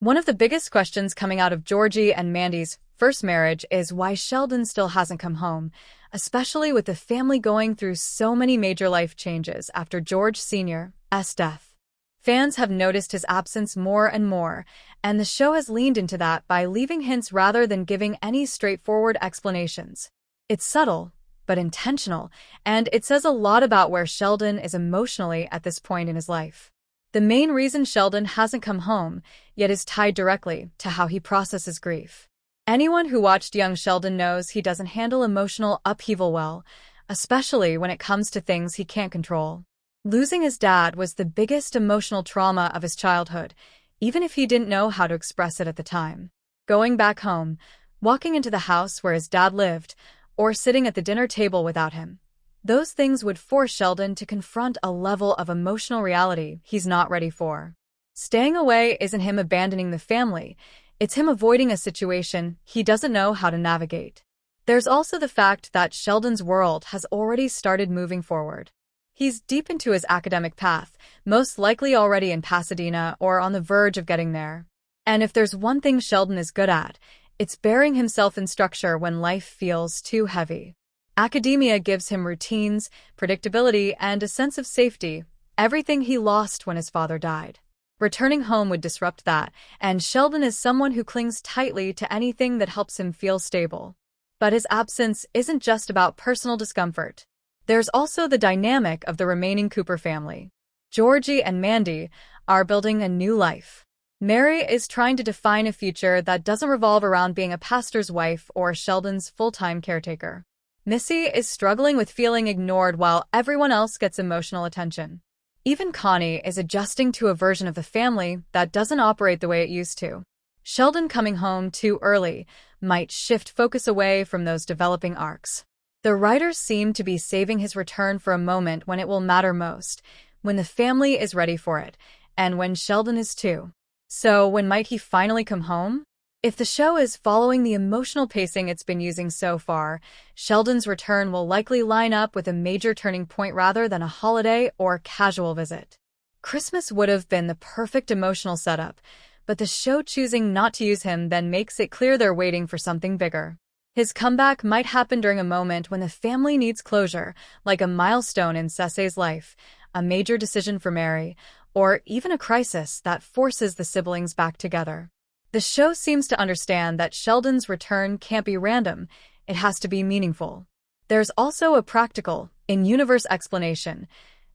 One of the biggest questions coming out of Georgie and Mandy's first marriage is why Sheldon still hasn't come home, especially with the family going through so many major life changes after George Sr.'s death. Fans have noticed his absence more and more, and the show has leaned into that by leaving hints rather than giving any straightforward explanations. It's subtle, but intentional, and it says a lot about where Sheldon is emotionally at this point in his life. The main reason Sheldon hasn't come home yet is tied directly to how he processes grief. Anyone who watched young Sheldon knows he doesn't handle emotional upheaval well, especially when it comes to things he can't control. Losing his dad was the biggest emotional trauma of his childhood, even if he didn't know how to express it at the time. Going back home, walking into the house where his dad lived, or sitting at the dinner table without him, those things would force Sheldon to confront a level of emotional reality he's not ready for. Staying away isn't him abandoning the family, it's him avoiding a situation he doesn't know how to navigate. There's also the fact that Sheldon's world has already started moving forward. He's deep into his academic path, most likely already in Pasadena or on the verge of getting there. And if there's one thing Sheldon is good at, it's burying himself in structure when life feels too heavy. Academia gives him routines, predictability, and a sense of safety, everything he lost when his father died. Returning home would disrupt that, and Sheldon is someone who clings tightly to anything that helps him feel stable. But his absence isn't just about personal discomfort. There's also the dynamic of the remaining Cooper family. Georgie and Mandy are building a new life. Mary is trying to define a future that doesn't revolve around being a pastor's wife or Sheldon's full-time caretaker. Missy is struggling with feeling ignored while everyone else gets emotional attention. Even Connie is adjusting to a version of the family that doesn't operate the way it used to. Sheldon coming home too early might shift focus away from those developing arcs. The writers seem to be saving his return for a moment when it will matter most, when the family is ready for it, and when Sheldon is too. So when might he finally come home? If the show is following the emotional pacing it's been using so far, Sheldon's return will likely line up with a major turning point rather than a holiday or casual visit. Christmas would have been the perfect emotional setup, but the show choosing not to use him then makes it clear they're waiting for something bigger. His comeback might happen during a moment when the family needs closure, like a milestone in Cecil's life, a major decision for Mary, or even a crisis that forces the siblings back together. The show seems to understand that Sheldon's return can't be random, it has to be meaningful. There's also a practical, in-universe explanation.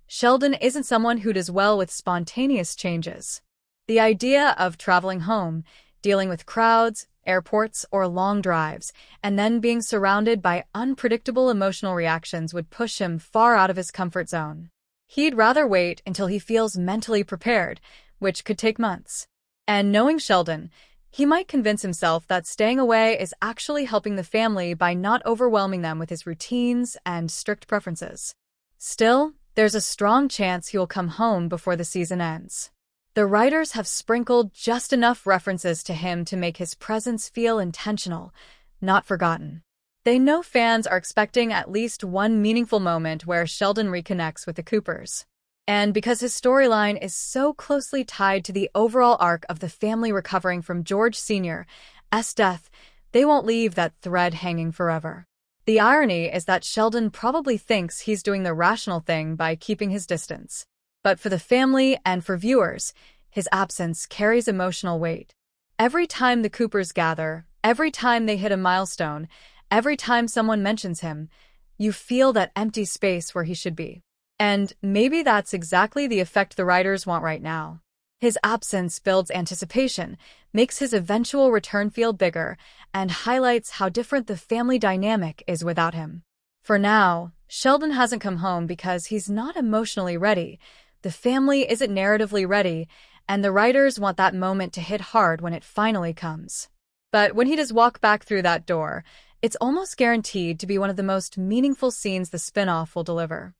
Sheldon isn't someone who does well with spontaneous changes. The idea of traveling home, dealing with crowds, airports, or long drives, and then being surrounded by unpredictable emotional reactions would push him far out of his comfort zone. He'd rather wait until he feels mentally prepared, which could take months. And knowing Sheldon, he might convince himself that staying away is actually helping the family by not overwhelming them with his routines and strict preferences. Still, there's a strong chance he will come home before the season ends. The writers have sprinkled just enough references to him to make his presence feel intentional, not forgotten. They know fans are expecting at least one meaningful moment where Sheldon reconnects with the Coopers. And because his storyline is so closely tied to the overall arc of the family recovering from George Sr.'s death, they won't leave that thread hanging forever. The irony is that Sheldon probably thinks he's doing the rational thing by keeping his distance. But for the family and for viewers, his absence carries emotional weight. Every time the Coopers gather, every time they hit a milestone, every time someone mentions him, you feel that empty space where he should be. And maybe that's exactly the effect the writers want right now. His absence builds anticipation, makes his eventual return feel bigger, and highlights how different the family dynamic is without him. For now, Sheldon hasn't come home because he's not emotionally ready, the family isn't narratively ready, and the writers want that moment to hit hard when it finally comes. But when he does walk back through that door, it's almost guaranteed to be one of the most meaningful scenes the spin-off will deliver.